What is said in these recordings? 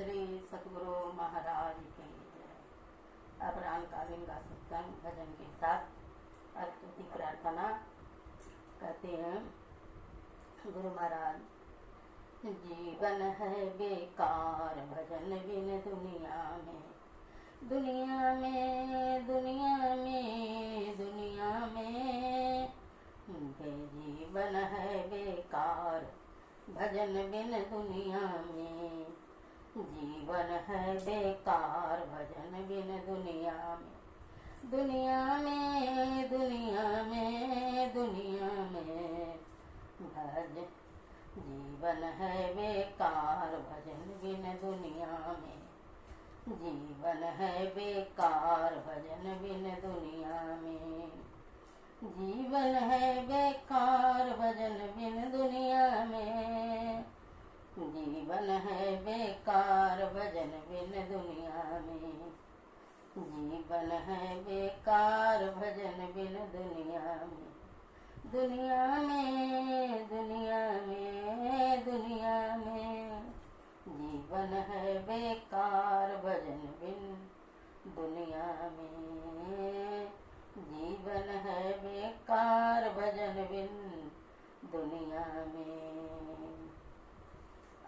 श्री सतगुरु महाराज की जय। अपराह्नकालीन का सत्संग भजन के साथ स्तुति प्रार्थना कहते हैं। गुरु महाराज, जीवन है बेकार भजन बिन दुनिया में, दुनिया में, दुनिया में, दुनिया में। जीवन है बेकार भजन बिन दुनिया में, जीवन है बेकार भजन बिन दुनिया में, दुनिया में, दुनिया में, दुनिया में। भज जीवन है बेकार भजन बिन दुनिया में, जीवन है बेकार भजन बिन दुनिया में, जीवन है बेकार भजन बिन दुनिया में, जीवन है बेकार भजन बिन दुनिया में, जीवन है बेकार भजन बिन दुनिया में, दुनिया में, दुनिया में, दुनिया में। जीवन है बेकार भजन बिन दुनिया में, जीवन है बेकार भजन बिन दुनिया में।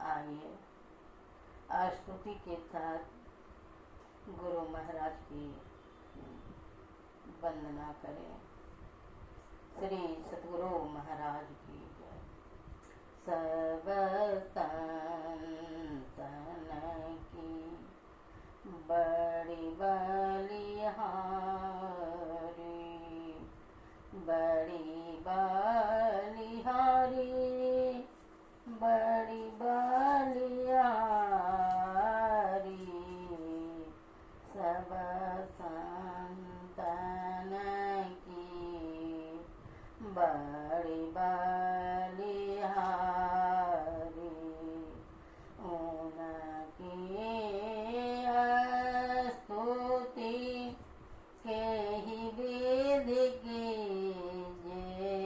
आइए स्तुति के साथ गुरु महाराज की वंदना करें। श्री सतगुरु महाराज की जय। सब तन की बड़ी बलिहारी, बड़ी बलिहारी, बड़ी बलिहारी। सब संतन की बड़ी बलिहारी, उनकी स्तुति के ही विधि कीजिए,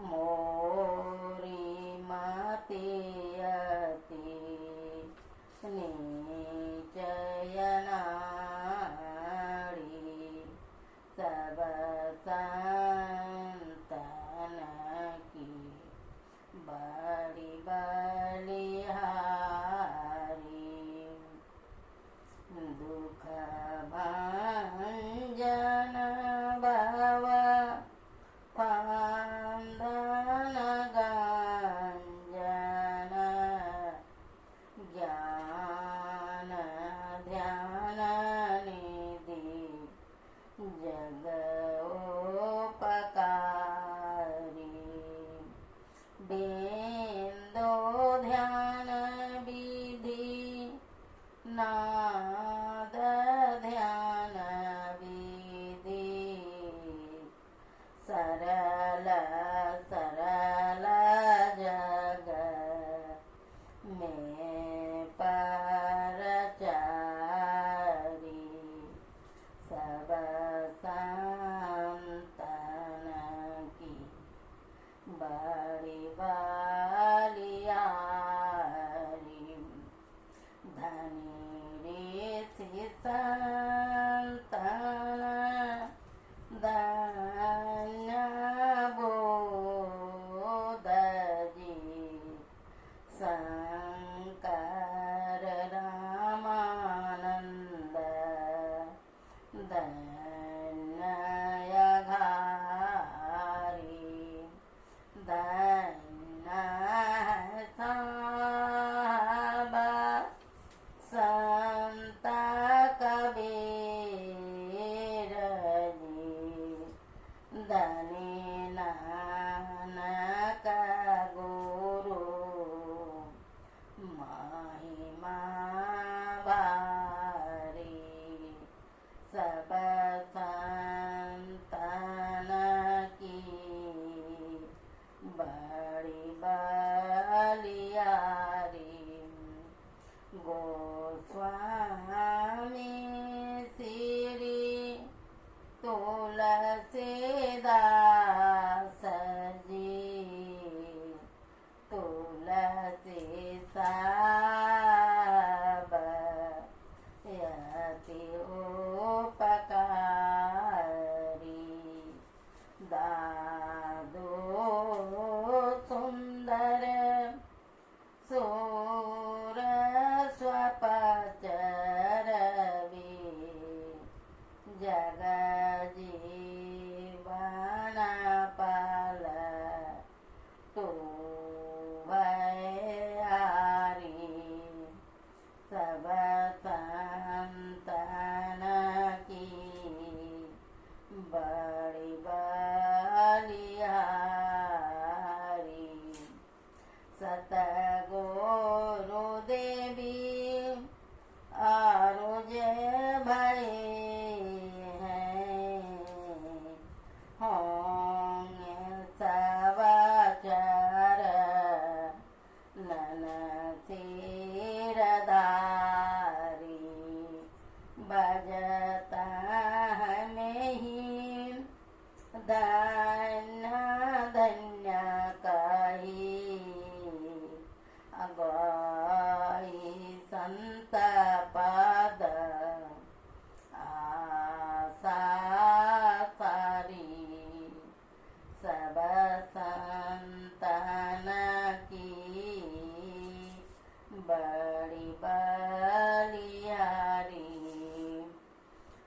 मोरी मति अति नीचयनाड़ी। सब संतन की बड़ी बलिहारी, दुख भंजन भव फांदन गंजन, ज्ञान ध्यान निधि जगोपकारी। बिंदो ध्यान विधि नाद ध्यान विधि, सरल सरल जग में परचारी। सब संतन की बड़ी बलिहारी, धनी ऋषि संतन धन्य बोध जी, शंकर रामानंद धन्य घारी। धन्य साहब संत कबीर जी, धनी नानक गुरु महिमा भारी। सब संतन की बड़ी बलिहारी, गोस्वामी श्री तुलसीदास जी, तुलसी सा सुर स्वपचर जग जीवन पाल तू भयारी सब संतन की बड़ी बलिहारी सतगुरु देवी आरुज भय हैं होंगे सवचर नन सिरधारी बजता हमें ही धन्य धन्य कही अगुआई संत पद आशा सारी सब संतन की बड़ी बलिहारी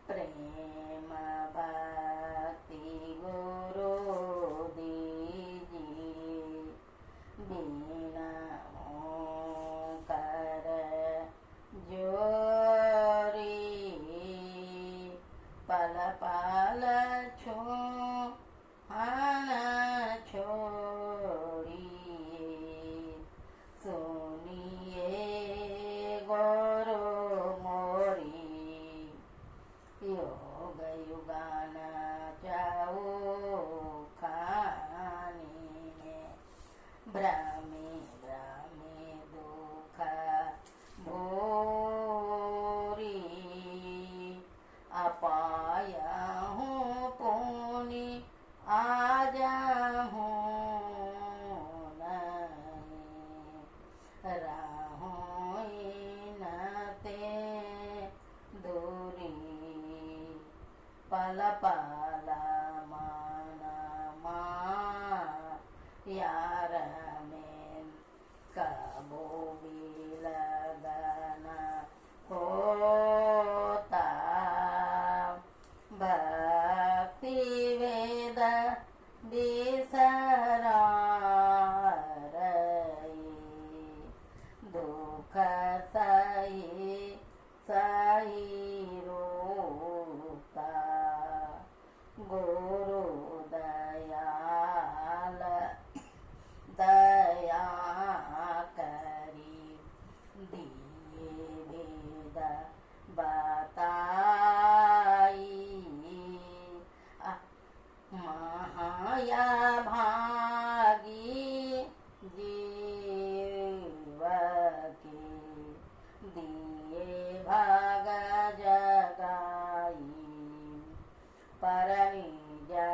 प्रेम भक्ति गुरु दीजिए बिना कर जोरी पल पल छो हाना छोड़िए सुनिए गुरु मोरी योग युगान जाओ खाने में भ्रमे भ्रमे दुख भोरी अपाया हूँ पुनि आजा हूँ नहीं राहों नते दूरी पल पल मान यार में कबो भी लगन होता भक्ति वेद बिसरा रही दुख सही सही रोता गुरु दयाल दया करी दिए वेद बताई महाया भागी जीव के दिए भाग जगाई परनिजा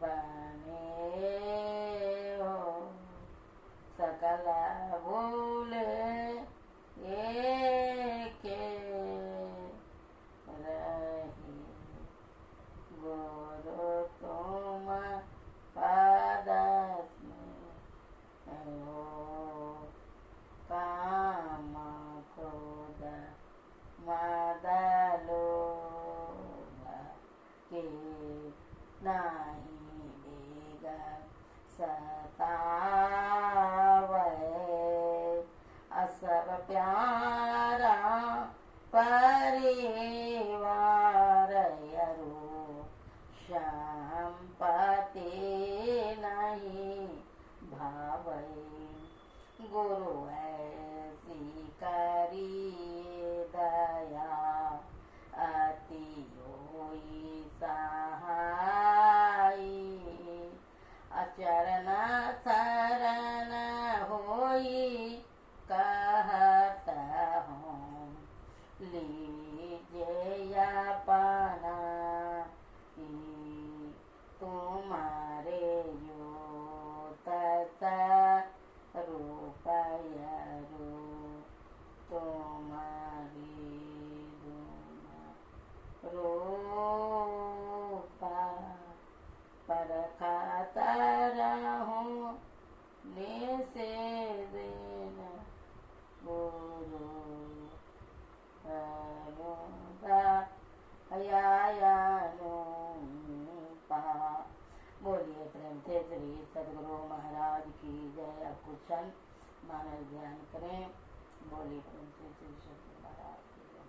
बने हो सकल भूल एक रही गुरु तुम पादस में हो काम क्रोध मद लोभ के नहीं बेग सतावै असब प्यारा परिवार यरु संपत्ति नहीं भावै गुरु ऐसी करिए दया अति होई सहाई अचरण शरण होई कहत हूँ लीजिए अपना तुम्हारे यो तत रूपयरु तुम्हारी रूपा परखाता रहूं निषेधन गुरु करुणा हयानुपा। बोलिए प्रेम से श्री सद्गुरु महाराज की जय। अब कुछ क्षण मानव ध्यान करें। बोलिए प्रेम से श्री सद्गुरु महाराज की जय।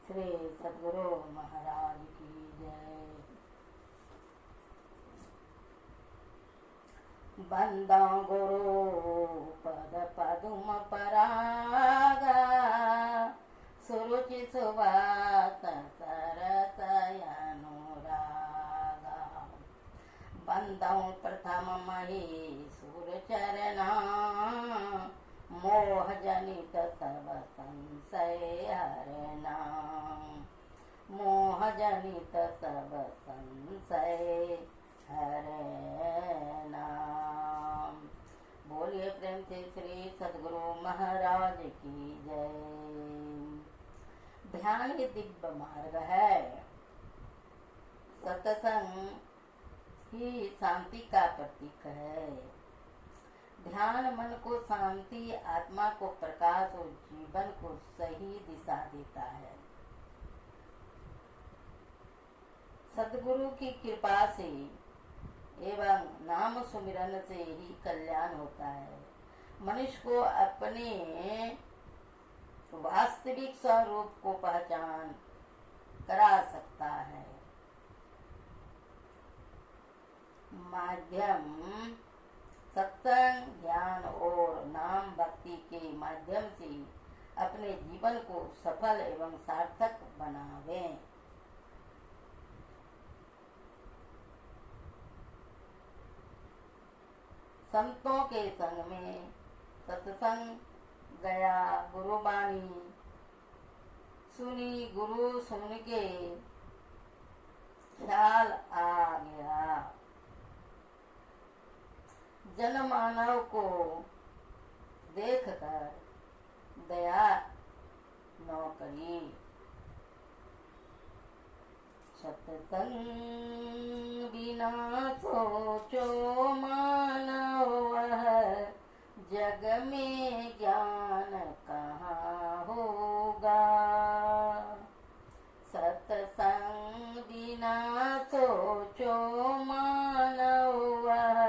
श्री सद्गुरु महाराज की जय। बंदा गुरु पद पदुम परागा सुरुचि सुवात सरस अनुरागा बंदौ प्रथम महीसुर चरणा मोह जनित सब संशय हरना मोह जनित सब संशय हरना। बोलिए प्रेम से श्री सद्गुरु महाराज की जय। ध्यान ये दिव्य मार्ग है। सत्संग ही शांति का प्रतीक है। ध्यान मन को शांति, आत्मा को प्रकाश और जीवन को सही दिशा देता है। सद्गुरु की कृपा से एवं नाम सुमिरन से ही कल्याण होता है। मनुष्य को अपने वास्तविक स्वरूप को पहचान करा सकता है। माध्यम सत्संग, ज्ञान और नाम भक्ति के माध्यम से अपने जीवन को सफल एवं सार्थक बनावें। संतों के संग में सत्संग गया, गुरुबाणी सुनी, गुरु सुन के ख्याल आ गया। जन मानव को देखकर दया न करी। सत्संग बिना सोचो मानव वह जग में ज्ञान कहाँ होगा। सत्संग बिना सोचो मानव वह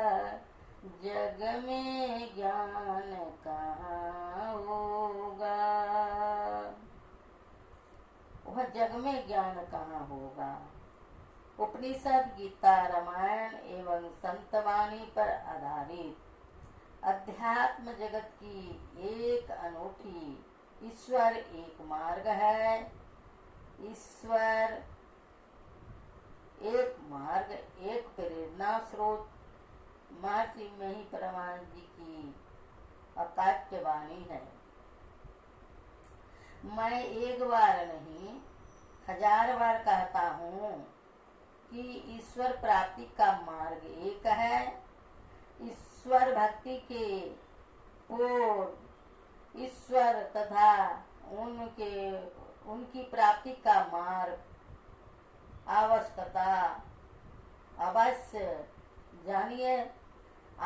जग में ज्ञान में ज्ञान कहाँ होगा। उपनिषद, गीता, रामायण एवं संतवाणी पर आधारित अध्यात्म जगत की एक अनूठी ईश्वर एक मार्ग है। ईश्वर एक मार्ग, एक प्रेरणा स्रोत महर्षि मही परमानंद जी की अकाट्य वाणी है। मैं एक बार नहीं 1000 बार कहता हूँ कि ईश्वर प्राप्ति का मार्ग एक है। ईश्वर भक्ति के पूर्व ईश्वर तथा उनकी प्राप्ति का मार्ग आवश्यकता अवश्य जानिए।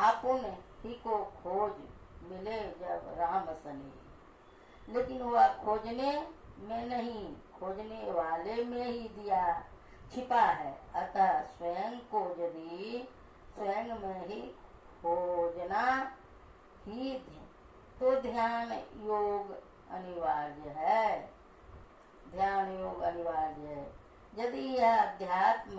आपुन ही को खोज मिले जब राम सने, लेकिन वह खोजने में नहीं, खोजने वाले में ही दिया छिपा है। अतः स्वयं को यदि स्वयं में ही खोजना ही तो ध्यान योग अनिवार्य है। ध्यान योग अनिवार्य है। यदि यह अध्यात्म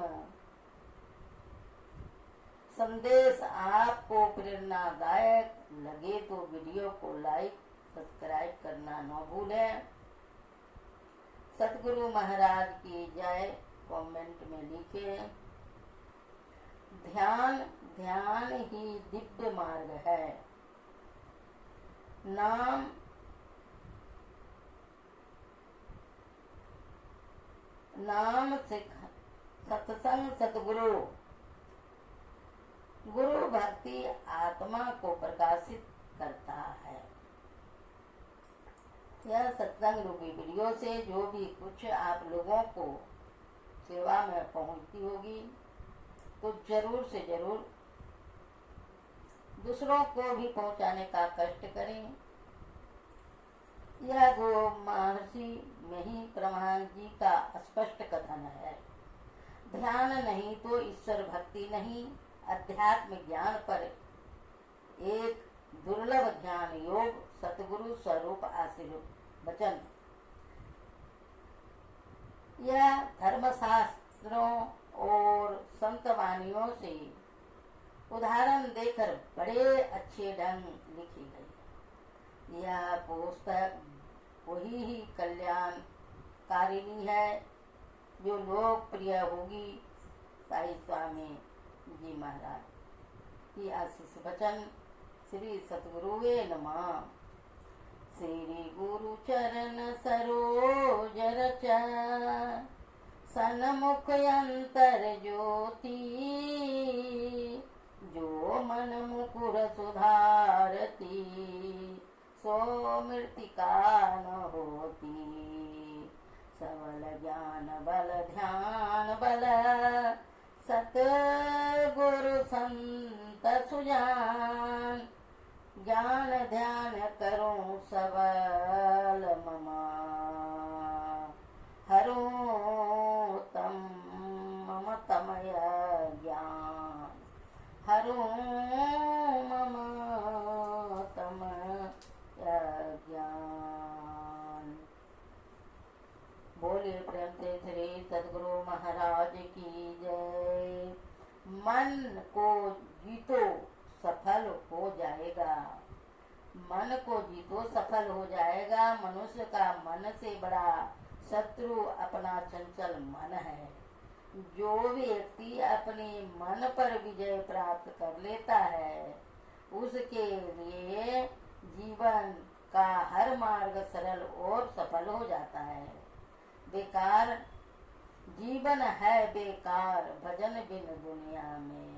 संदेश आपको प्रेरणादायक लगे तो वीडियो को लाइक सब्सक्राइब करना न भूलें। सतगुरु महाराज की जय कमेंट में लिखे। ध्यान ध्यान ही दिव्य मार्ग है। नाम सिख सत्संग सतगुरु। गुरु भक्ति आत्मा को प्रकाशित करता है। यह सत्संग रूपी वीडियो से जो भी कुछ आप लोगों को सेवा में पहुंचती होगी तो जरूर से जरूर दूसरों को भी पहुंचाने का कष्ट करें। यह गो महर्षि मही परमानंद जी का स्पष्ट कथन है। ध्यान नहीं तो ईश्वर भक्ति नहीं। अध्यात्म ज्ञान पर एक दुर्लभ ज्ञान योग सतगुरु स्वरूप आशीर्वचन। यह धर्मशास्त्रों और संतवाणियों से उदाहरण देकर बड़े अच्छे ढंग लिखी गई। यह पुस्तक वही ही कल्याणकारिणी है जो लोकप्रिय होगी। साई स्वामी जी महाराज की आशीष वचन। श्री सतगुरुवे नमः। श्री गुरु चरण सरोज रच सन्मुख अंतर ज्योति। जो मन मुकुर सुधारती सो मृतिका न होती। सबल ज्ञान बल ध्यान बल सतगुरु संत सुजान। ज्ञान ध्यान करूं सबल ममा। हरूं तम मम तमय ज्ञान। हरूं मम तमय ज्ञान। बोलिए प्रेम से श्री सद्गुरु महाराज की जय। मन को जीतो सफल हो जाएगा। मन को जीतो सफल हो जाएगा। मनुष्य का मन से बड़ा शत्रु अपना चंचल मन है। जो व्यक्ति अपने मन पर विजय प्राप्त कर लेता है उसके लिए जीवन का हर मार्ग सरल और सफल हो जाता है। बेकार जीवन है बेकार भजन बिन दुनिया में।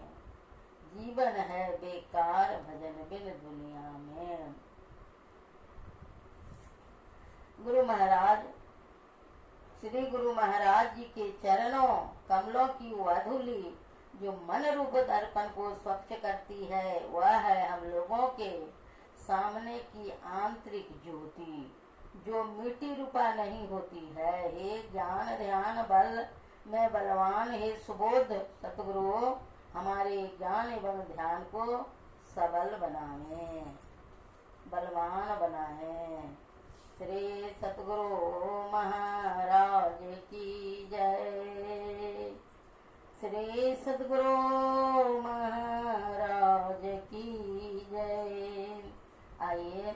जीवन है बेकार भजन बिन दुनिया में। गुरु महाराज श्री गुरु महाराज जी के चरणों कमलों की वह धूलि जो मन रूप दर्पण को स्वच्छ करती है वह है हम लोगों के सामने की आंतरिक ज्योति जो मिट्टी रूपा नहीं होती है। हे ज्ञान ध्यान बल में बलवान हे सुबोध सतगुरु हमारे ज्ञान एवं ध्यान को सबल बनाए बलवान बनाए। श्री सतगुरु महाराज महाराज की जय। श्री सद्गुरु महाराज की जय। आइए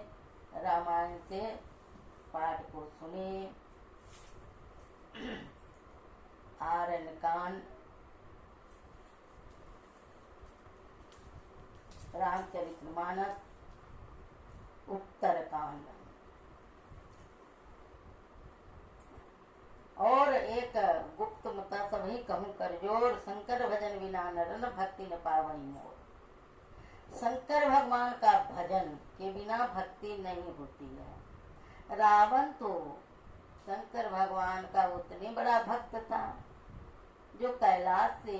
रामायण से पाठ को सुने। आरण्य कांड, रामचरितमानस, उत्तर कांड। और एक गुप्त मता सभी कहूँ कर जोर, शंकर भजन बिना नरन भक्ति न पावई मोर। शंकर भगवान का भजन के बिना भक्ति नहीं होती है। रावण तो शंकर भगवान का उतने बड़ा भक्त था जो कैलाश से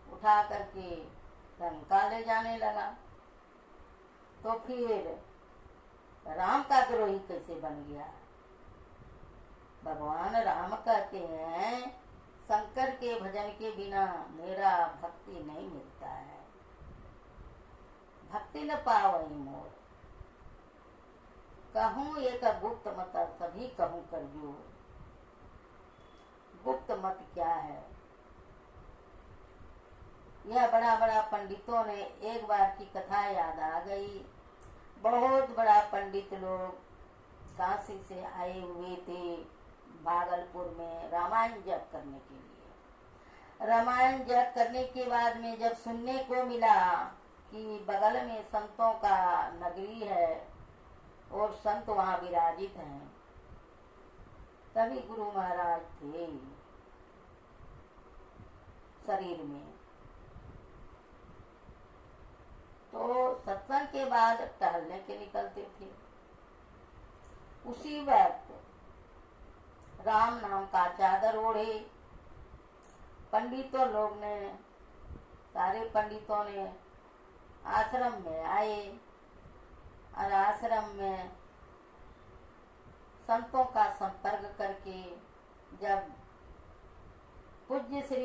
उठा करके लंका ले जाने लगा, तो फिर राम का द्रोही कैसे बन गया? भगवान राम कहते हैं शंकर के भजन के बिना मेरा भक्ति नहीं मिलता है। भक्ति न पावई मोर। कहूँ एक गुप्त मत सभी कहूँ कर जोर। गुप्त मत क्या है? यह बड़ा बड़ा पंडितों ने एक बार की कथा याद आ गई। बहुत बड़ा पंडित लोग काशी से आए हुए थे भागलपुर में रामायण जप करने के लिए। रामायण जप करने के बाद में जब सुनने को मिला कि बगल में संतों का नगरी है और संत वहाँ विराजित हैं, तभी गुरु महाराज थे शरीर में। तो सत्संग के बाद टहलने के निकलते थे। उसी वक्त राम नाम का चादर ओढ़े पंडितों लोग ने, सारे पंडितों ने आश्रम में आए और आश्रम में संतों का संपर्क करके जब पूज्य श्री